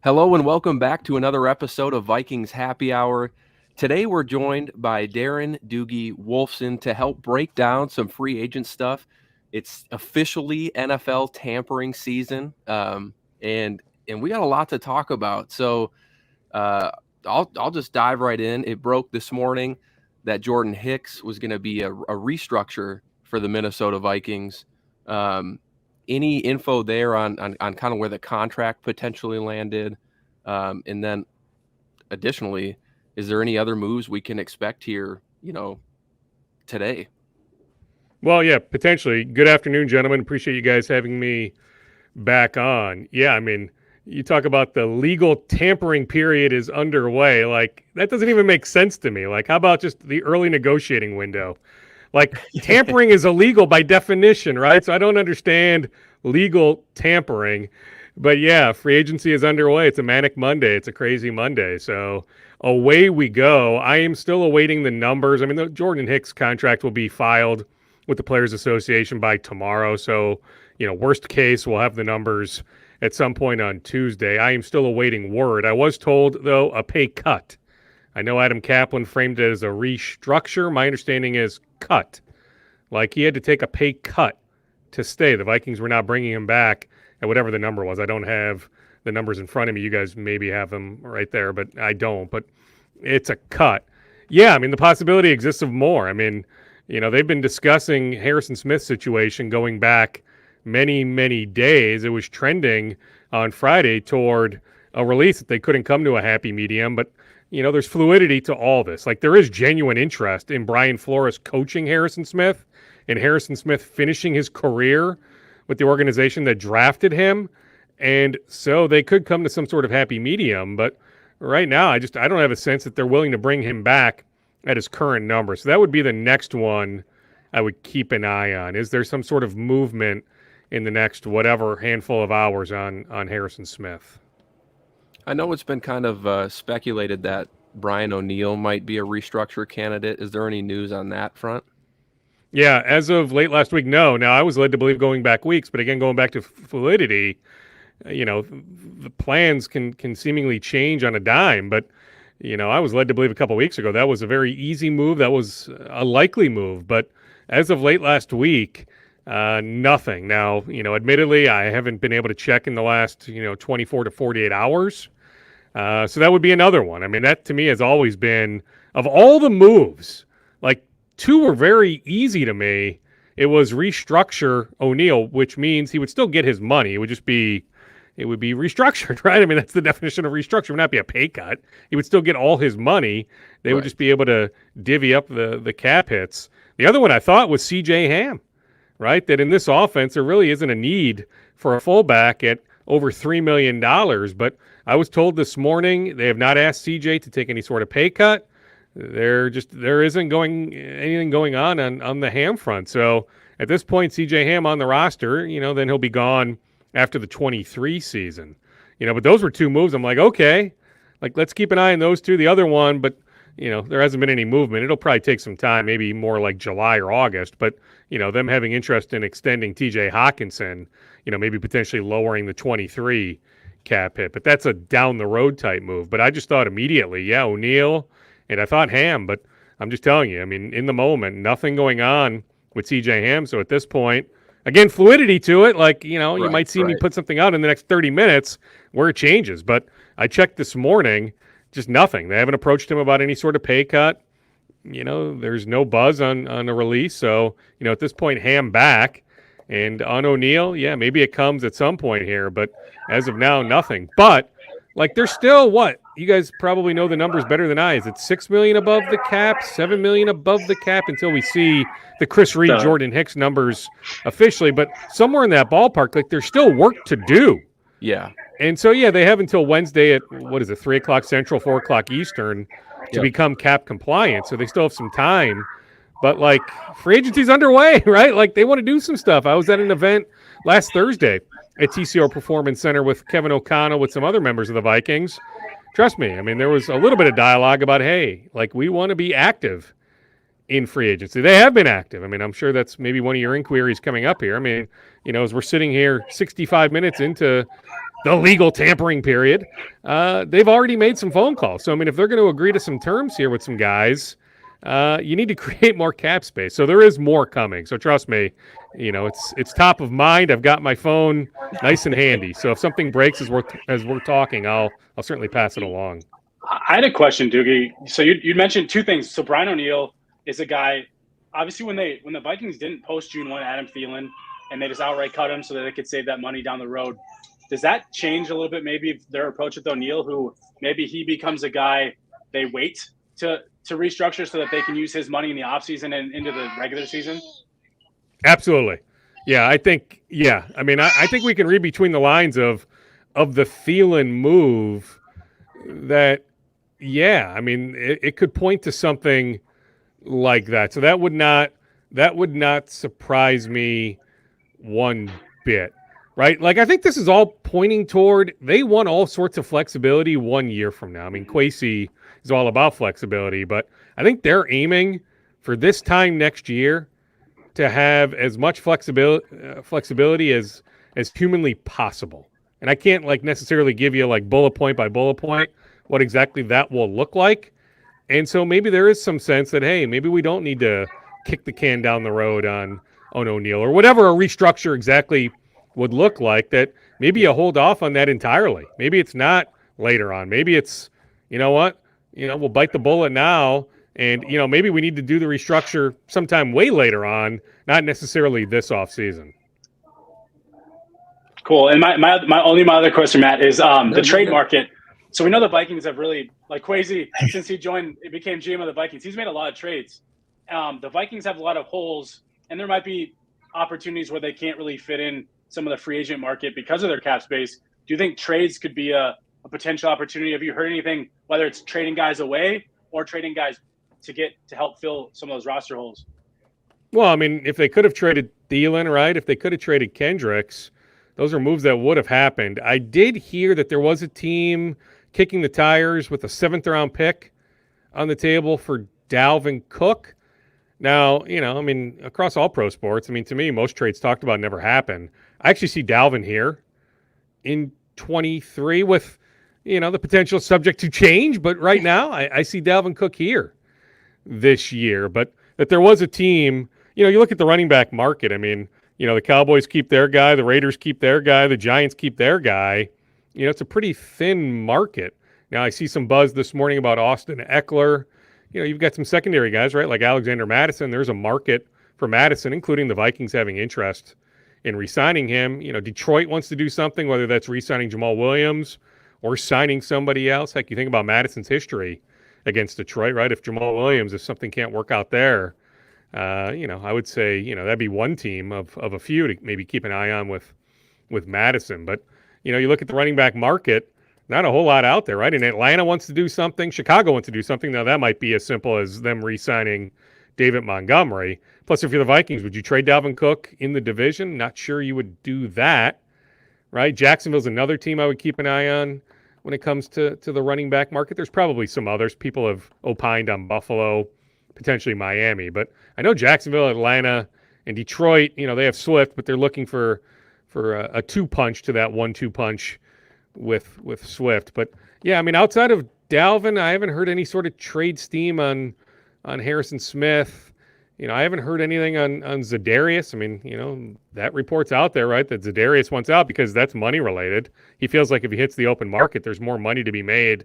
Hello and welcome back to another episode of Vikings Happy Hour. Today we're joined by Darren Wolfson to help break down some free agent stuff. It's officially NFL tampering season, and we got a lot to talk about. So I'll just dive right in. It broke this morning that Jordan Hicks was going to be a restructure for the Minnesota Vikings. Any info there on kind of where the contract potentially landed? And then additionally, is there any other moves we can expect here, today? Well, yeah, potentially. Good afternoon, gentlemen. Appreciate you guys having me back on. Yeah, I mean, you talk about the legal tampering period is underway. Like, that doesn't even make sense to me. Like, how about just the early negotiating window? Like, tampering is illegal by definition, right? So I don't understand legal tampering. But yeah, free agency is underway. It's a manic Monday. It's a crazy Monday. So away we go. I am still awaiting the numbers. I mean, the Jordan Hicks contract will be filed with the Players Association by tomorrow. So, worst case, we'll have the numbers at some point on Tuesday. I am still awaiting word. I was told, though, a pay cut. I know Adam Kaplan framed it as a restructure. My understanding is cut. Like, he had to take a pay cut to stay. The Vikings were not bringing him back at whatever the number was. I don't have the numbers in front of me. You guys maybe have them right there, but I don't. But it's a cut. Yeah, I mean, the possibility exists of more. I mean, they've been discussing Harrison Smith's situation going back many, many days. It was trending on Friday toward a release that they couldn't come to a happy medium, but there's fluidity to all this. Like, there is genuine interest in Brian Flores coaching Harrison Smith and Harrison Smith finishing his career with the organization that drafted him. And so they could come to some sort of happy medium. But right now, I don't have a sense that they're willing to bring him back at his current number. So that would be the next one I would keep an eye on. Is there some sort of movement in the next whatever handful of hours on Harrison Smith? I know it's been kind of speculated that Brian O'Neill might be a restructure candidate. Is there any news on that front? Yeah, as of late last week, no. Now, I was led to believe going back weeks, but again, going back to fluidity, the plans can seemingly change on a dime. But, I was led to believe a couple weeks ago that was a very easy move. That was a likely move. But as of late last week, nothing. Now, admittedly, I haven't been able to check in the last, 24 to 48 hours. So that would be another one. I mean, that to me has always been, of all the moves, like, two were very easy to me. It was restructure O'Neill, which means he would still get his money. It would be restructured, right? I mean, that's the definition of restructure. It would not be a pay cut. He would still get all his money. They would just be able to divvy up the cap hits. The other one I thought was C.J. Ham, right? That in this offense, there really isn't a need for a fullback at over $3 million. But I was told this morning they have not asked C.J. to take any sort of pay cut. There isn't anything going on the Ham front. So at this point, C.J. Ham on the roster, then he'll be gone after the 23 season. But those were two moves. I'm like, okay, like, let's keep an eye on those two. The other one, but there hasn't been any movement. It'll probably take some time, maybe more like July or August. But them having interest in extending T.J. Hawkinson, maybe potentially lowering the 23 cap hit. But that's a down the road type move. But I just thought immediately, yeah, O'Neill. And I thought Ham, but I'm just telling you, I mean, in the moment, nothing going on with C.J. Ham. So at this point, again, fluidity to it. Like, you might see me put something out in the next 30 minutes where it changes. But I checked this morning, just nothing. They haven't approached him about any sort of pay cut. There's no buzz on a release. So, at this point, Ham back. And on O'Neill, yeah, maybe it comes at some point here. But as of now, nothing. But, like, there's still what? You guys probably know the numbers better than I. Is it $6 million above the cap, $7 million above the cap until we see the Chris Reed, Jordan Hicks numbers officially? But somewhere in that ballpark, like, there's still work to do. Yeah. And so, yeah, they have until Wednesday at, 3 o'clock Central, 4 o'clock Eastern to become cap compliant. So they still have some time. But, like, free agency's underway, right? Like, they want to do some stuff. I was at an event last Thursday at TCO Performance Center with Kevin O'Connell with some other members of the Vikings. Trust me, I mean, there was a little bit of dialogue about, hey, like, we want to be active in free agency. They have been active. I mean, I'm sure that's maybe one of your inquiries coming up here. I mean, as we're sitting here 65 minutes into the legal tampering period, they've already made some phone calls. So, I mean, if they're going to agree to some terms here with some guys, you need to create more cap space. So there is more coming. So trust me, it's top of mind. I've got my phone nice and handy. So if something breaks as we're talking, I'll certainly pass it along. I had a question, Doogie. So you mentioned two things. So Brian O'Neill is a guy. Obviously, when the Vikings didn't post June 1 Adam Thielen and they just outright cut him so that they could save that money down the road, does that change a little bit? Maybe their approach with O'Neill, who maybe he becomes a guy they wait to restructure so that they can use his money in the offseason and into the regular season? Absolutely. Yeah, I think. Yeah, I mean, I think we can read between the lines of the Thielen move that. Yeah, I mean, it could point to something like that. So that would not surprise me one bit, right? Like, I think this is all pointing toward they want all sorts of flexibility 1 year from now. I mean, Kwesi is all about flexibility, but I think they're aiming for this time next year to have as much flexibility as humanly possible. And I can't necessarily give you bullet point by bullet point what exactly that will look like. And so maybe there is some sense that, hey, maybe we don't need to kick the can down the road on O'Neill or whatever a restructure exactly would look like, that maybe you hold off on that entirely. Maybe it's not later on. Maybe it's, we'll bite the bullet now. And, maybe we need to do the restructure sometime way later on, not necessarily this offseason. Cool. And my other question, Matt, is the trade market. So we know the Vikings have really, Kwesi, since he became GM of the Vikings, he's made a lot of trades. The Vikings have a lot of holes, and there might be opportunities where they can't really fit in some of the free agent market because of their cap space. Do you think trades could be a potential opportunity? Have you heard anything, whether it's trading guys away or trading guys to help fill some of those roster holes? Well, I mean, if they could have traded Thielen, right? If they could have traded Kendricks, those are moves that would have happened. I did hear that there was a team kicking the tires with a 7th-round pick on the table for Dalvin Cook. Now, I mean, across all pro sports, I mean, to me, most trades talked about never happen. I actually see Dalvin here in 23 with, the potential subject to change. But right now, I see Dalvin Cook here this year. But that there was a team, you look at the running back market. I mean, the Cowboys keep their guy, the Raiders keep their guy, the Giants keep their guy. It's a pretty thin market. Now, I see some buzz this morning about Austin Eckler. You've got some secondary guys, right, like Alexander Madison. There's a market for Madison, including the Vikings having interest in re-signing him. Detroit wants to do something, whether that's re-signing Jamal Williams or signing somebody else. Heck, you think about Madison's history against Detroit, right? If Jamal Williams, if something can't work out there, I would say, that'd be one team of a few to maybe keep an eye on with Madison. But, you look at the running back market, not a whole lot out there, right? And Atlanta wants to do something. Chicago wants to do something. Now, that might be as simple as them re-signing David Montgomery. Plus, if you're the Vikings, would you trade Dalvin Cook in the division? Not sure you would do that, right? Jacksonville's another team I would keep an eye on when it comes to the running back market. There's probably some others. People have opined on Buffalo, potentially Miami. But I know Jacksonville, Atlanta, and Detroit, they have Swift, but they're looking for a 2-punch to that 1-2 punch with Swift. But, yeah, I mean, outside of Dalvin, I haven't heard any sort of trade steam on Harrison Smith. I haven't heard anything on Za'Darius. I mean, that report's out there, right, that Za'Darius wants out because that's money related. He feels like if he hits the open market, there's more money to be made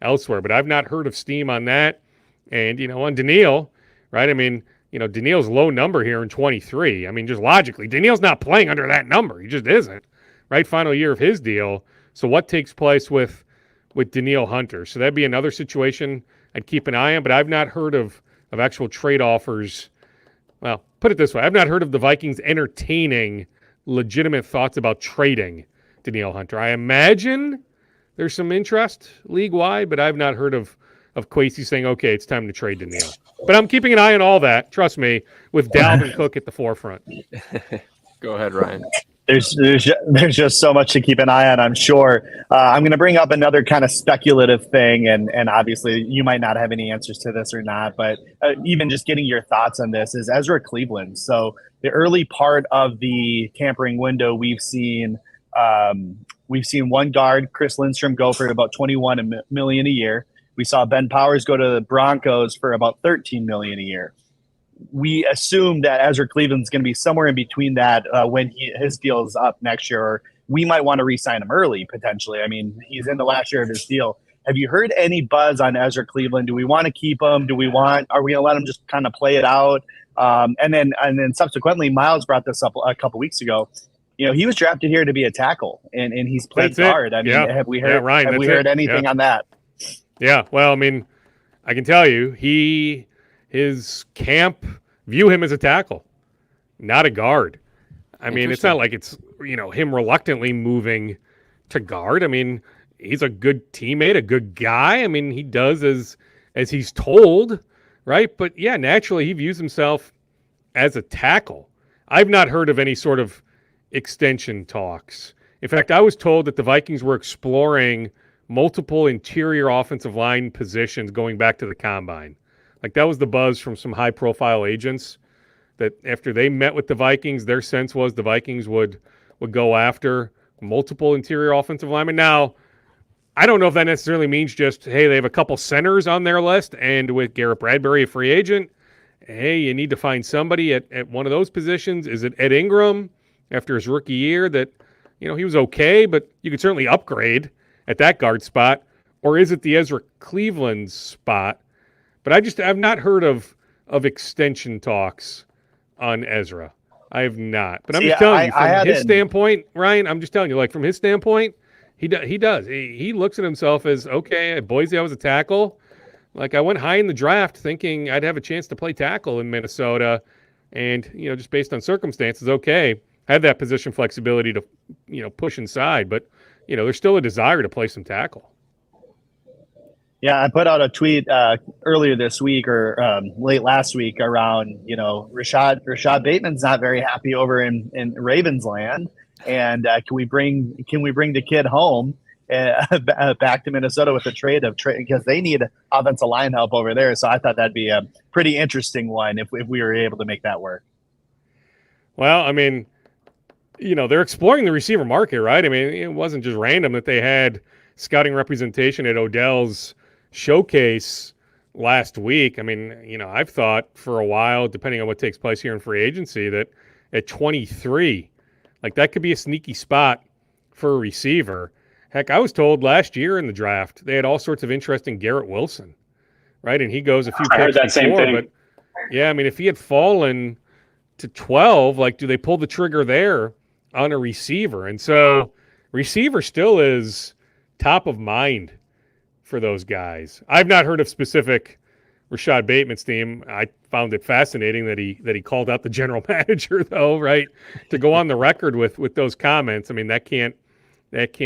elsewhere. But I've not heard of steam on that. And, on Daniil, right, I mean, Daniil's low number here in 23. I mean, just logically, Daniil's not playing under that number. He just isn't, right? Final year of his deal. So what takes place with Daniil Hunter? So that'd be another situation I'd keep an eye on, but I've not heard of actual trade offers. Well, put it this way. I've not heard of the Vikings entertaining legitimate thoughts about trading Daniil Hunter. I imagine there's some interest league-wide, but I've not heard of Kwesi saying, okay, it's time to trade Daniil. But I'm keeping an eye on all that, trust me, with Dalvin Cook at the forefront. Go ahead, Ryan. There's just so much to keep an eye on, I'm sure. I'm going to bring up another kind of speculative thing, and obviously you might not have any answers to this or not, but even just getting your thoughts on this is Ezra Cleveland. So the early part of the tampering window, we've seen one guard, Chris Lindstrom, go for about $21 million a year. We saw Ben Powers go to the Broncos for about $13 million a year. We assume that Ezra Cleveland's going to be somewhere in between that when his deal is up next year. Or we might want to re-sign him early, potentially. I mean, he's in the last year of his deal. Have you heard any buzz on Ezra Cleveland? Do we want to keep him? Are we going to let him just kind of play it out? And then subsequently, Miles brought this up a couple weeks ago. You know, he was drafted here to be a tackle, and he's played guard. I mean, have we heard Ryan, have we heard anything on that? Yeah, well, I mean, I can tell you, his camp view him as a tackle, not a guard. I mean, it's not like it's, him reluctantly moving to guard. I mean, he's a good teammate, a good guy. I mean, he does as he's told, right? But yeah, naturally he views himself as a tackle. I've not heard of any sort of extension talks. In fact, I was told that the Vikings were exploring multiple interior offensive line positions going back to the combine. Like, that was the buzz from some high-profile agents, that after they met with the Vikings, their sense was the Vikings would go after multiple interior offensive linemen. Now, I don't know if that necessarily means just, hey, they have a couple centers on their list, and with Garrett Bradbury, a free agent, hey, you need to find somebody at one of those positions. Is it Ed Ingram after his rookie year that, he was okay, but you could certainly upgrade at that guard spot? Or is it the Ezra Cleveland spot? But I've not heard of extension talks on Ezra. I have not. But I'm just telling you, from his standpoint, Ryan, I'm just telling you, like, from his standpoint, he does. He looks at himself as, okay, at Boise I was a tackle. Like, I went high in the draft thinking I'd have a chance to play tackle in Minnesota. And, just based on circumstances, okay, I had that position flexibility to, push inside. But, there's still a desire to play some tackle. Yeah, I put out a tweet earlier this week or late last week around, Rashad Bateman's not very happy over in Ravens land, and can we bring the kid home back to Minnesota with a trade because they need offensive line help over there. So I thought that'd be a pretty interesting one if we were able to make that work. Well, I mean, they're exploring the receiver market, right? I mean, it wasn't just random that they had scouting representation at Odell's showcase last week. I mean, I've thought for a while, depending on what takes place here in free agency, that at 23, like, that could be a sneaky spot for a receiver. Heck, I was told last year in the draft they had all sorts of interest in Garrett Wilson, right? And he goes a few picks I heard that before, same thing. but yeah, I mean, if he had fallen to 12, like, do they pull the trigger there on a receiver? And so receiver still is top of mind for those guys. I've not heard of specific Rashad Bateman's team. I found it fascinating that he called out the general manager, though, right? To go on the record with those comments. I mean, that can't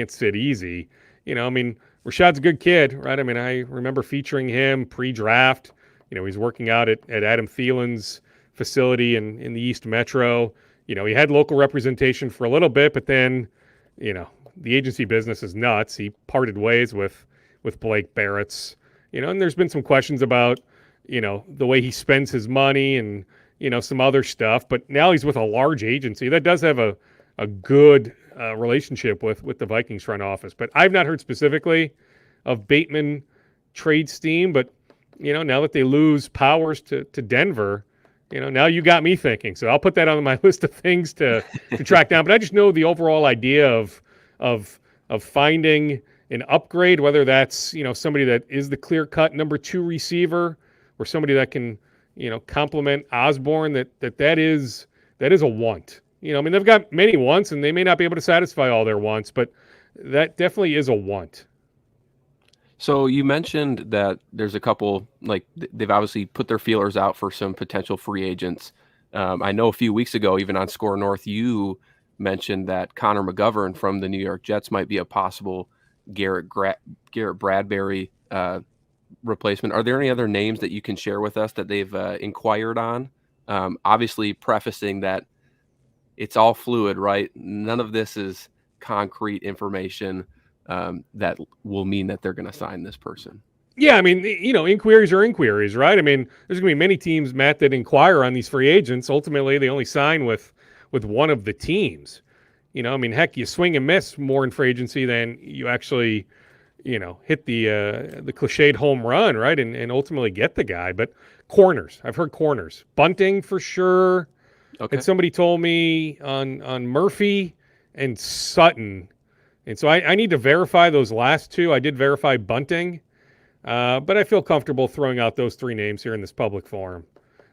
sit easy. I mean, Rashad's a good kid, right? I mean, I remember featuring him pre-draft. He's working out at Adam Thielen's facility in the East Metro. He had local representation for a little bit, but then, the agency business is nuts. He parted ways with Blake Barrett's, and there's been some questions about, the way he spends his money and, some other stuff. But now he's with a large agency that does have a good relationship with the Vikings front office. But I've not heard specifically of Bateman trade steam. But, now that they lose Powers to Denver, now you got me thinking. So I'll put that on my list of things to track down. But I just know the overall idea of finding an upgrade, whether that's, somebody that is the clear-cut number 2 receiver or somebody that can, complement Osborne, that is a want. I mean, they've got many wants, and they may not be able to satisfy all their wants, but that definitely is a want. So you mentioned that there's a couple, like, they've obviously put their feelers out for some potential free agents. I know a few weeks ago, even on Score North, you mentioned that Connor McGovern from the New York Jets might be a possible Garrett Bradbury replacement. Are there any other names that you can share with us that they've inquired on? Obviously, prefacing that it's all fluid, right? None of this is concrete information that will mean that they're going to sign this person. Yeah, I mean, inquiries are inquiries, right? I mean, there's going to be many teams, Matt, that inquire on these free agents. Ultimately, they only sign with one of the teams. I mean, heck, you swing and miss more in free agency than you actually, hit the cliched home run, right? And ultimately get the guy. But corners, I've heard corners. Bunting for sure. Okay. And somebody told me on Murphy and Sutton. And so I need to verify those last two. I did verify Bunting. But I feel comfortable throwing out those three names here in this public forum.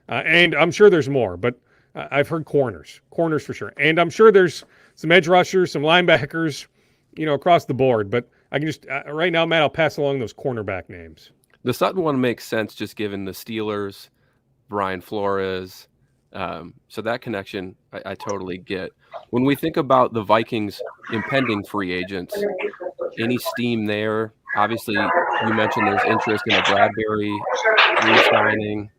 And I'm sure there's more, but I've heard corners for sure. And I'm sure there's some edge rushers, some linebackers, across the board. But I can just, right now, Matt, I'll pass along those cornerback names. The Sutton one makes sense just given the Steelers, Brian Flores. So that connection I totally get. When we think about the Vikings impending free agents, any steam there? Obviously, you mentioned there's interest in a Bradbury re-signing.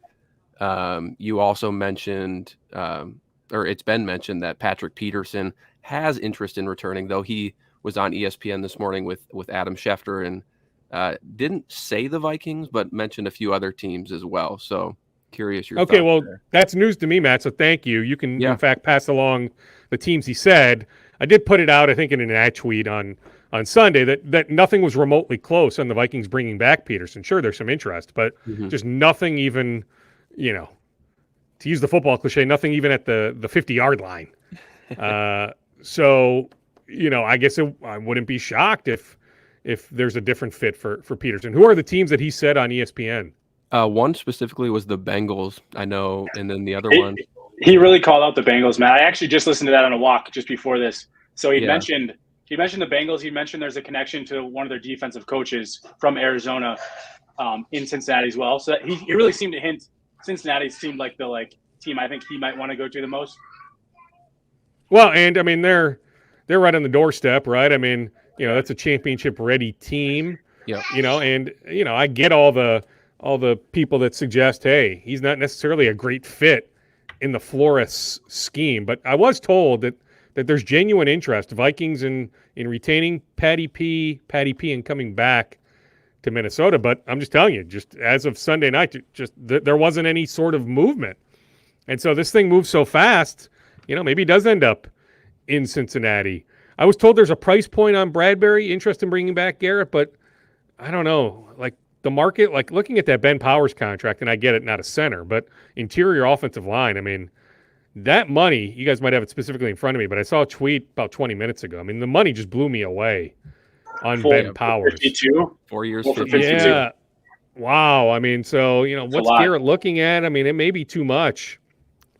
You also mentioned, or it's been mentioned, that Patrick Peterson has interest in returning, though he was on ESPN this morning with Adam Schefter and didn't say the Vikings, but mentioned a few other teams as well. So curious your Okay, thoughts well, there. that's news to me, Matt, so thank you. You can, in fact, pass along the teams he said. I did put it out, I think, in an ad tweet on Sunday that nothing was remotely close on the Vikings bringing back Peterson. Sure, there's some interest, but just nothing even, to use the football cliche, nothing even at the 50-yard line. So, I guess I wouldn't be shocked if there's a different fit for Peterson. Who are the teams that he said on ESPN? One specifically was the Bengals, I know, and then the other one. He really called out the Bengals, Matt. I actually just listened to that on a walk just before this. So he mentioned the Bengals. He mentioned there's a connection to one of their defensive coaches from Arizona in Cincinnati as well. So that he really seemed to hint Cincinnati seemed like the team I think he might want to go to the most. Well, and I mean they're right on the doorstep, right? I mean, that's a championship ready team. Yeah. And I get all the people that suggest, hey, he's not necessarily a great fit in the Flores scheme, but I was told that there's genuine interest, Vikings in retaining Patty P and coming back to Minnesota. But I'm just telling you, just as of Sunday night, there wasn't any sort of movement. And so this thing moves so fast, maybe it does end up in Cincinnati. I was told there's a price point on Bradbury, interest in bringing back Garrett, but I don't know. The market, looking at that Ben Powers contract, and I get it, not a center, but interior offensive line, I mean, that money, you guys might have it specifically in front of me, but I saw a tweet about 20 minutes ago. I mean, the money just blew me away on Ben Powers. 52? 4 years, 52. Yeah. Wow. I mean, so, what's Garrett looking at? I mean, it may be too much.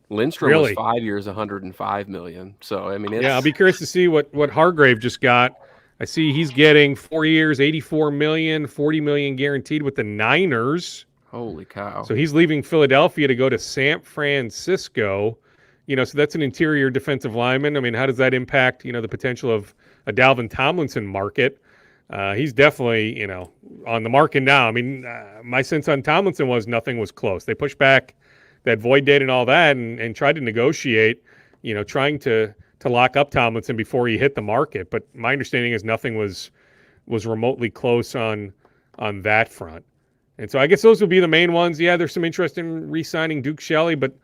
Lindstrom was 5 years, $105 million. So, I mean, I'll be curious to see what Hargrave just got. I see he's getting 4 years, $84 million, $40 million guaranteed with the Niners. Holy cow. So he's leaving Philadelphia to go to San Francisco. So that's an interior defensive lineman. I mean, how does that impact, the potential of a Dalvin Tomlinson market? He's definitely, on the market now. I mean, my sense on Tomlinson was nothing was close. They pushed back that void date and all that and tried to negotiate, trying to lock up Tomlinson before he hit the market. But my understanding is nothing was remotely close on that front. And so I guess those would be the main ones. Yeah, there's some interest in re-signing Duke Shelley, but,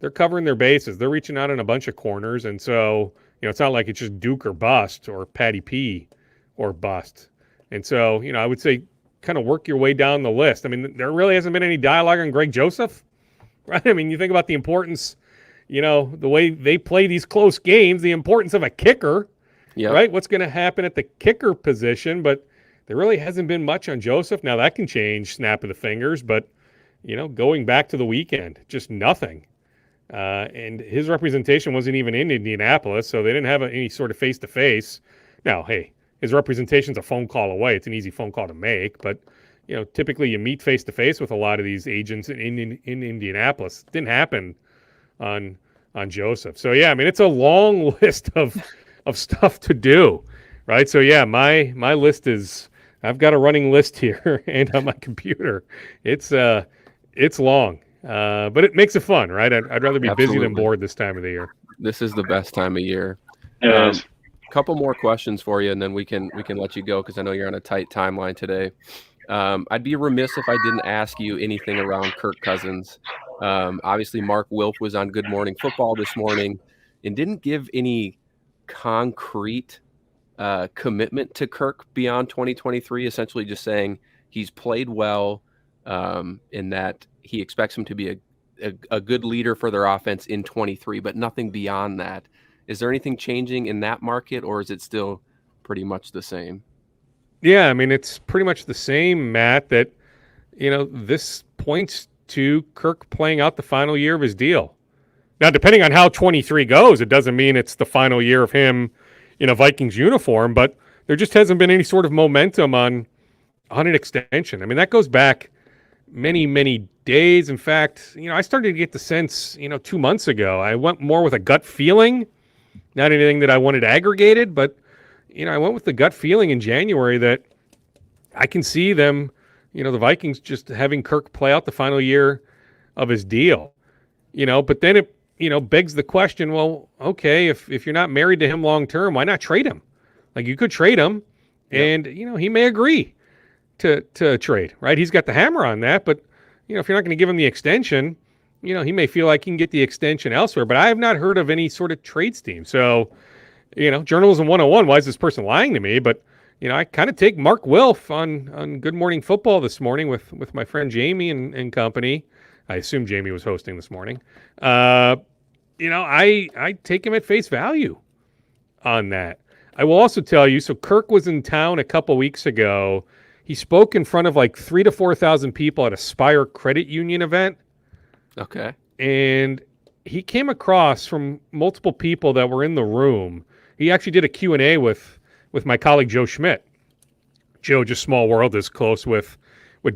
they're covering their bases. They're reaching out on a bunch of corners. And so, it's not like it's just Duke or bust or Patty P or bust. And so, I would say kind of work your way down the list. I mean, there really hasn't been any dialogue on Greg Joseph, right? I mean, you think about the importance, the way they play these close games, the importance of a kicker, right? What's going to happen at the kicker position, but there really hasn't been much on Joseph. Now that can change, snap of the fingers, but, going back to the weekend, just nothing. And his representation wasn't even in Indianapolis, so they didn't have any sort of face-to-face. Now, hey, his representation's a phone call away. It's an easy phone call to make, but, typically you meet face-to-face with a lot of these agents in Indianapolis. It didn't happen on Joseph. So, yeah, I mean, it's a long list of stuff to do, right? So, yeah, my list is – I've got a running list here and on my computer. It's long. But it makes it fun, right? I'd rather be busy than Absolutely. bored this time of the year. This is the best time of year. It is. Couple more questions for you, and then we can let you go because I know you're on a tight timeline today. I'd be remiss if I didn't ask you anything around Kirk Cousins. Obviously, Mark Wilf was on Good Morning Football this morning and didn't give any concrete commitment to Kirk beyond 2023, essentially just saying he's played well, in that he expects him to be a good leader for their offense in 23, but nothing beyond that. Is there anything changing in that market, or is it still pretty much the same? Yeah, I mean, it's pretty much the same, Matt, that, this points to Kirk playing out the final year of his deal. Now, depending on how 23 goes, it doesn't mean it's the final year of him in a Vikings uniform, but there just hasn't been any sort of momentum on an extension. I mean, that goes back many, many days. In fact, I started to get the sense, 2 months ago. I went more with a gut feeling, not anything that I wanted aggregated, but, I went with the gut feeling in January that I can see them, the Vikings just having Kirk play out the final year of his deal. But then it, begs the question, well, okay, if you're not married to him long term, why not trade him? Like, you could trade him, and, he may agree to trade, right? He's got the hammer on that, but, if you're not going to give him the extension, he may feel like he can get the extension elsewhere, but I have not heard of any sort of trades team. So, journalism 101, why is this person lying to me? But, I kind of take Mark Wilf on Good Morning Football this morning with my friend Jamie and company. I assume Jamie was hosting this morning. I take him at face value on that. I will also tell you, so Kirk was in town a couple weeks ago. He spoke in front of like 3,000 to 4,000 people at a Spire Credit Union event. Okay. And he came across from multiple people that were in the room. He actually did a Q&A with my colleague Joe Schmidt. Joe, just small world, is close with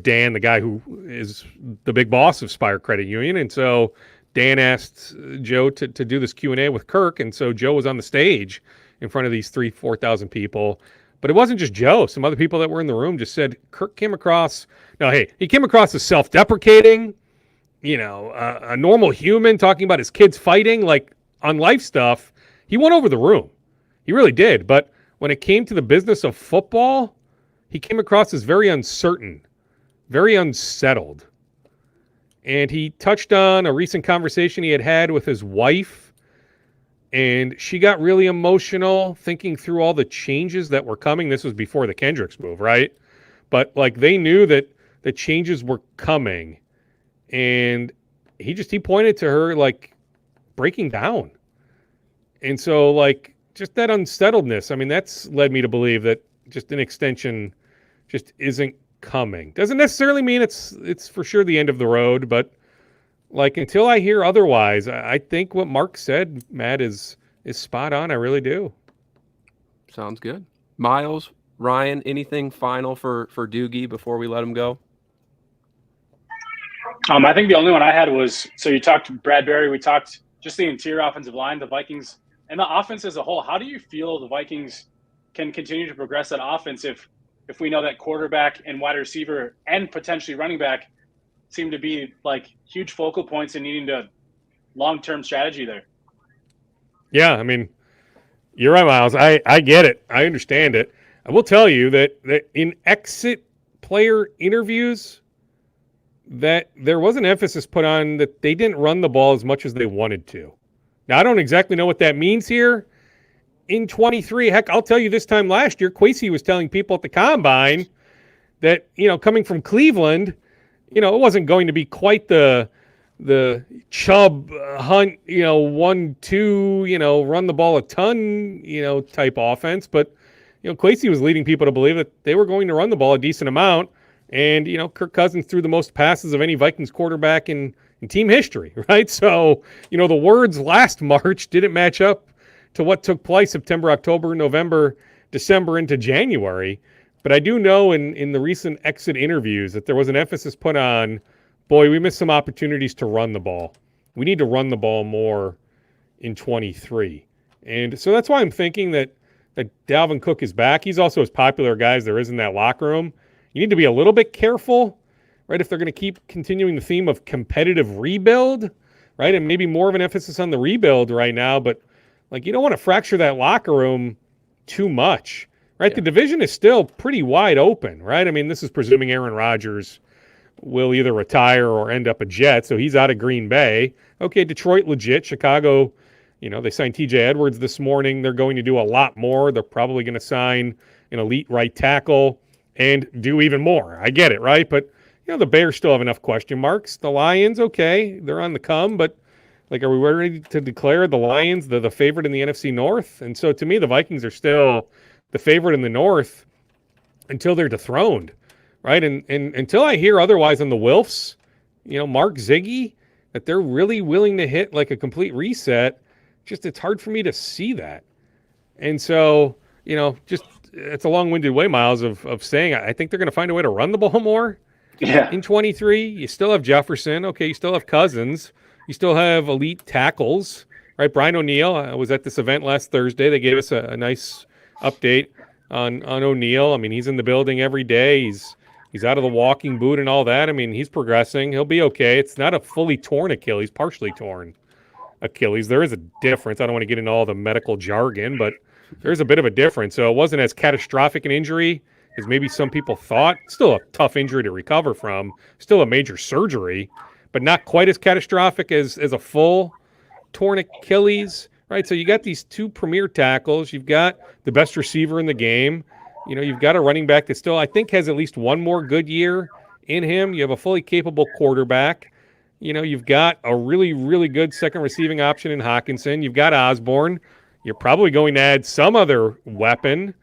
Dan, the guy who is the big boss of Spire Credit Union. And so Dan asked Joe to do this Q&A with Kirk. And so Joe was on the stage in front of these 3,000 to 4,000 people. But it wasn't just Joe. Some other people that were in the room just said Kirk came across. Now, hey, he came across as self-deprecating, a normal human talking about his kids fighting, like on life stuff. He won over the room. He really did. But when it came to the business of football, he came across as very uncertain, very unsettled. And he touched on a recent conversation he had with his wife. And she got really emotional thinking through all the changes that were coming. This was before the Kendricks move, right? But like they knew that the changes were coming. And he pointed to her like breaking down. And so like just that unsettledness, I mean, that's led me to believe that just an extension just isn't coming. Doesn't necessarily mean it's for sure the end of the road, but like until I hear otherwise, I think what Mark said, Matt, is spot on. I really do. Sounds good. Miles, Ryan, anything final for Doogie before we let him go? I think the only one I had was, so you talked Bradbury, we talked just the interior offensive line, the Vikings, and the offense as a whole. How do you feel the Vikings can continue to progress that offense if we know that quarterback and wide receiver and potentially running back seem to be like huge focal points and needing to long-term strategy there? Yeah, I mean, you're right, Miles. I get it. I understand it. I will tell you that in exit player interviews, that there was an emphasis put on that they didn't run the ball as much as they wanted to. Now, I don't exactly know what that means here. In 23, heck, I'll tell you this time last year, Kwesi was telling people at the Combine that, coming from Cleveland, it wasn't going to be quite the Chubb Hunt, 1-2, run the ball a ton, type offense. But, Kwesi was leading people to believe that they were going to run the ball a decent amount. And, Kirk Cousins threw the most passes of any Vikings quarterback in team history, right? So, the words last March didn't match up to what took place September, October, November, December into January. But I do know in the recent exit interviews that there was an emphasis put on, boy, we missed some opportunities to run the ball. We need to run the ball more in 23. And so that's why I'm thinking that Dalvin Cook is back. He's also as popular a guy as there is in that locker room. You need to be a little bit careful right? If they're going to keep continuing the theme of competitive rebuild, right? And maybe more of an emphasis on the rebuild right now, but like you don't want to fracture that locker room too much, right? Yeah. The division is still pretty wide open, right? I mean, this is presuming Aaron Rodgers will either retire or end up a Jet, so he's out of Green Bay. Okay, Detroit legit. Chicago, they signed TJ Edwards this morning. They're going to do a lot more. They're probably going to sign an elite right tackle and do even more. I get it, right? But, the Bears still have enough question marks. The Lions, okay, thare on the come, but like, are we ready to declare the Lions the favorite in the NFC North? And so to me, the Vikings are still the favorite in the North until they're dethroned, right? And until I hear otherwise on the Wilfs, Mark Ziggy, that they're really willing to hit like a complete reset, just it's hard for me to see that. And so, just it's a long-winded way, Miles, of saying I think they're going to find a way to run the ball more in 23. You still have Jefferson. Okay, you still have Cousins. You still have elite tackles, right? Brian O'Neill, I was at this event last Thursday. They gave us a nice update on O'Neill. I mean, he's in the building every day. He's out of the walking boot and all that. I mean, he's progressing. He'll be okay. It's not a fully torn Achilles, partially torn Achilles. There is a difference. I don't want to get into all the medical jargon, but there's a bit of a difference. So it wasn't as catastrophic an injury as maybe some people thought. Still a tough injury to recover from. Still a major surgery, but not quite as catastrophic as a full torn Achilles, right? So you got these two premier tackles. You've got the best receiver in the game. You've got a running back that still, I think, has at least one more good year in him. You have a fully capable quarterback. You've got a really, really good second receiving option in Hawkinson. You've got Osborne. You're probably going to add some other weapon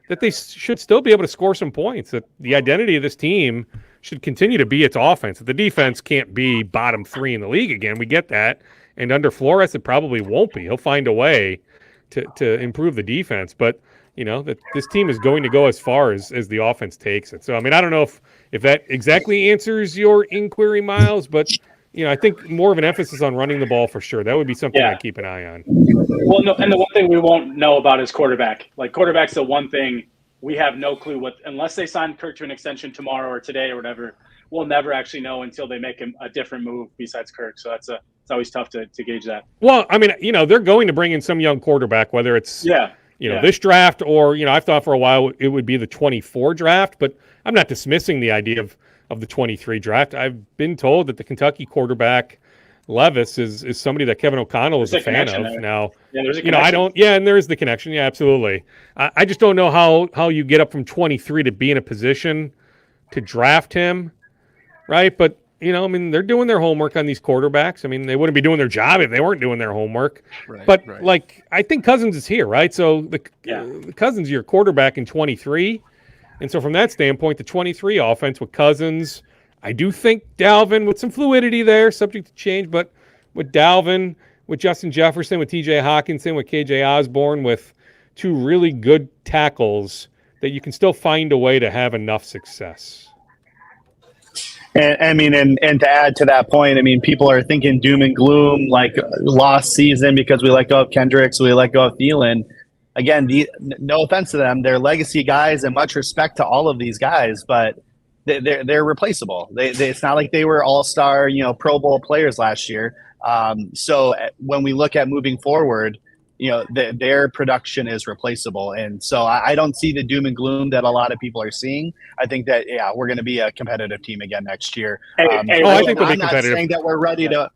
that they should still be able to score some points. That the identity of this team should continue to be its offense. The defense can't be bottom 3 in the league again. We get that. And under Flores, it probably won't be. He'll find a way to improve the defense. But, that this team is going to go as far as the offense takes it. So, I mean, I don't know if that exactly answers your inquiry, Miles, but, I think more of an emphasis on running the ball for sure. That would be something I'd keep an eye on. Well, no, and the one thing we won't know about is quarterback. Like, quarterback's the one thing we have no clue what, unless they sign Kirk to an extension tomorrow or today or whatever, we'll never actually know until they make a different move besides Kirk. So it's always tough to gauge that. Well, I mean, they're going to bring in some young quarterback, whether it's this draft or, I've thought for a while it would be the 24 draft, but I'm not dismissing the idea of the 23 draft. I've been told that the Kentucky quarterback Levis is somebody that Kevin O'Connell is a fan of there. Now. Yeah, there's a connection. And there is the connection. Yeah, absolutely. I just don't know how you get up from 23 to be in a position to draft him, right? But, they're doing their homework on these quarterbacks. I mean, they wouldn't be doing their job if they weren't doing their homework. Right, but, right. I think Cousins is here, right? So the Cousins, your quarterback in 23. And so from that standpoint, the 23 offense with Cousins, I do think Dalvin with some fluidity there, subject to change, but with Dalvin, with Justin Jefferson, with TJ Hawkinson, with KJ Osborne, with two really good tackles, that you can still find a way to have enough success. And to add to that point, I mean, people are thinking doom and gloom, like lost season because we let go of Kendricks, we let go of Thielen. Again, no offense to them, they're legacy guys, and much respect to all of these guys, but they're replaceable. It's not like they were all-star, Pro Bowl players last year. So when we look at moving forward, their production is replaceable. And so I don't see the doom and gloom that a lot of people are seeing. I think that, we're going to be a competitive team again next year. I think we'll be competitive. I'm not saying that we're ready to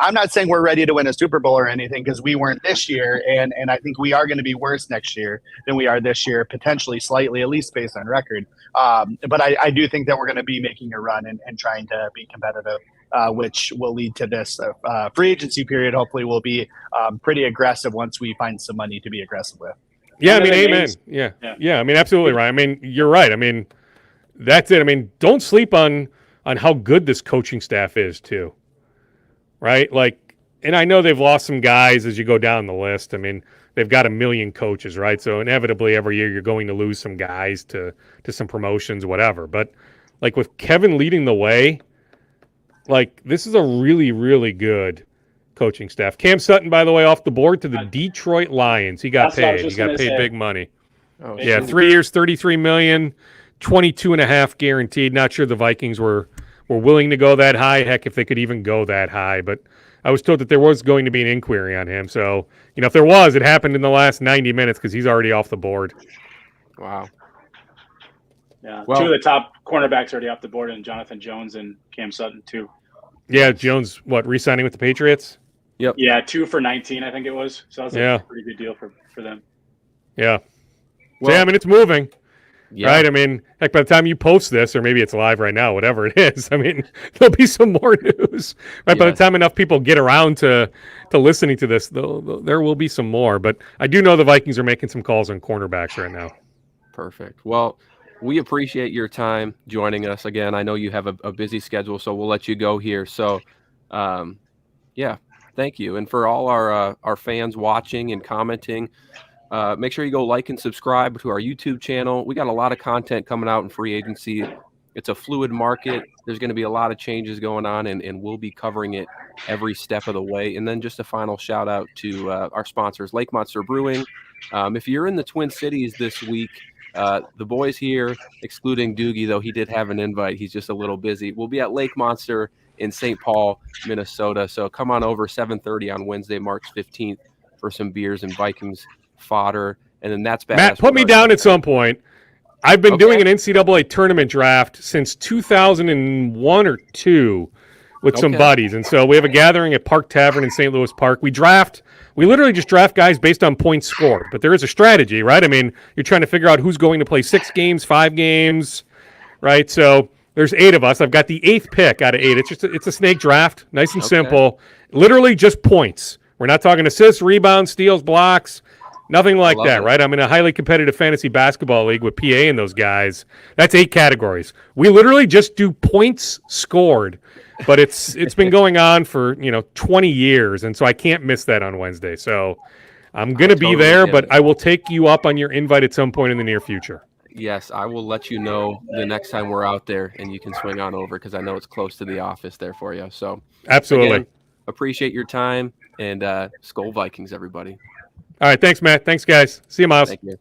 I'm not saying we're ready to win a Super Bowl or anything, because we weren't this year. And I think we are going to be worse next year than we are this year, potentially slightly, at least based on record. But I do think that we're going to be making a run and trying to be competitive. Which will lead to this free agency period. Hopefully we'll be pretty aggressive once we find some money to be aggressive with. Yeah, I mean, amen. Yeah, I mean, absolutely right. I mean, you're right. I mean, that's it. I mean, don't sleep on how good this coaching staff is too, right? Like, and I know they've lost some guys as you go down the list. I mean, they've got a million coaches, right? So inevitably every year you're going to lose some guys to some promotions, whatever. But like with Kevin leading the way, like, this is a really, really good coaching staff. Cam Sutton, by the way, off the board to the Detroit Lions. He got paid. He got paid big money. Oh, yeah, 3 years, $33 million, 22.5 guaranteed. Not sure the Vikings were were willing to go that high. Heck, if they could even go that high. But I was told that there was going to be an inquiry on him. So, if there was, it happened in the last 90 minutes because he's already off the board. Wow. Yeah, Well, 2 of the top cornerbacks already off the board, and Jonathan Jones and Cam Sutton too. Yeah, Jones, re-signing with the Patriots? Yep. Yeah, 2 for 19, I think it was. So that was a pretty good deal for them. Yeah. Well, so, yeah, I mean, it's moving. Yeah. Right? I mean, heck, by the time you post this, or maybe it's live right now, whatever it is, I mean, there'll be some more news. Right? By the time enough people get around to listening to this, there will be some more. But I do know the Vikings are making some calls on cornerbacks right now. Perfect. Well, we appreciate your time joining us again. I know you have a busy schedule, so we'll let you go here. So, yeah, thank you. And for all our fans watching and commenting, make sure you go like and subscribe to our YouTube channel. We got a lot of content coming out in free agency. It's a fluid market. There's going to be a lot of changes going on, and we'll be covering it every step of the way. And then just a final shout out to our sponsors, Lake Monster Brewing. If you're in the Twin Cities this week, the boys here, excluding Doogie, though he did have an invite, he's just a little busy. We'll be at Lake Monster in St. Paul, Minnesota. So come on over 7:30 on Wednesday, March 15th for some beers and Vikings fodder. And then that's bad. Matt, put me down at some point. I've been doing an NCAA tournament draft since 2001 or 2 with some buddies. And so we have a gathering at Park Tavern in St. Louis Park. We literally just draft guys based on points scored. But there is a strategy, right? I mean, you're trying to figure out who's going to play 6 games, 5 games, right? So there's 8 of us. I've got the 8th pick out of 8. It's a snake draft, nice and simple. Literally just points. We're not talking assists, rebounds, steals, blocks. Nothing like that, right? I'm in a highly competitive fantasy basketball league with PA and those guys. That's 8 categories. We literally just do points scored, but it's been going on for 20 years, and so I can't miss that on Wednesday. So I'm going to be there, but I will take you up on your invite at some point in the near future. Yes, I will let you know the next time we're out there, and you can swing on over because I know it's close to the office there for you. So absolutely, again, appreciate your time, and Skol Vikings, everybody. All right, thanks, Matt. Thanks, guys. See you, Miles. Thank you.